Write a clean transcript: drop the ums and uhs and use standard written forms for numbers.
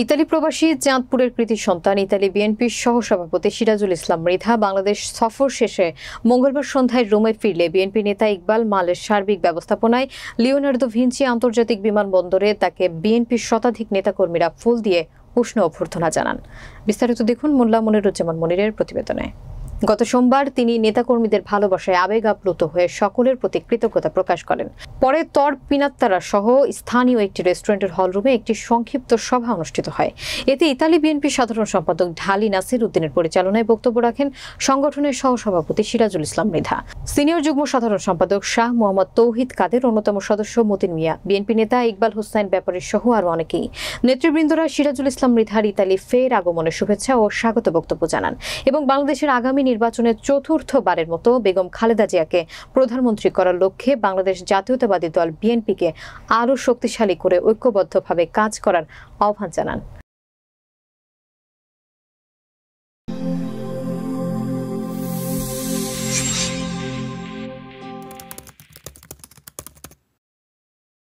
Italy প্রবাসী চাঁদপুরের কৃতি সন্তান ইতালি বিএনপির সহসভাপতি সিরাজুল ইসলাম মৃধা বাংলাদেশ সফর শেষে মঙ্গলবার সন্ধ্যায় রোমে ফিরলে বিএনপি নেতা ইকবাল মালের সার্বিক ব্যবস্থাপনায় লিওনার্দো ভিঞ্চি আন্তর্জাতিক বিমানবন্দরে তাকে বিএনপির শতাধিক নেতাকর্মীরা ফুল দিয়ে উষ্ণ অভ্যর্থনা জানান। বিস্তারিত দেখুন মোল্লা মনিরুজ্জামান মনিরের প্রতিবেদনে। গত সোমবার তিনি নেতাকর্মীদের ভালোবাসায় আবেগ আপ্লুত হয়ে সকলের প্রতি কৃতজ্ঞতা প্রকাশ করেন। পরে তর পিনাত্তারা সহ স্থানীয় একটি রেস্টুরেন্টের হলরুমে একটি সংক্ষিপ্ত সভা অনুষ্ঠিত হয়। এতে ইতালি বিএনপির সাধারণ সম্পাদক ঢালি নাসির উদ্দিনের পরিচালনায় বক্তব্য রাখেন সংগঠনের সহসভাপতি সিরাজুল ইসলাম মৃধা, সিনিয়র যুগ্ম সাধারণ সম্পাদক শাহ মোহাম্মদ তৌহিদ কাদের, অন্যতম সদস্য মতিন মিয়া, বিএনপি নেতা ইকবাল হোসেন ব্যাপারী সহ আরও অনেকেই। নেতৃবৃন্দরা সিরাজুল ইসলাম মৃধার ইতালি ফের আগমনের শুভেচ্ছা ও স্বাগত বক্তব্য জানান এবং বাংলাদেশের আগামী নির্বাচনে চতুর্থবারের মতো বেগম খালেদা জিয়াকে প্রধানমন্ত্রী করার লক্ষ্যে বাংলাদেশ জাতীয়তাবাদী দল বিএনপিকে আরও শক্তিশালী করে ঐক্যবদ্ধভাবে কাজ করার আহ্বান জানান।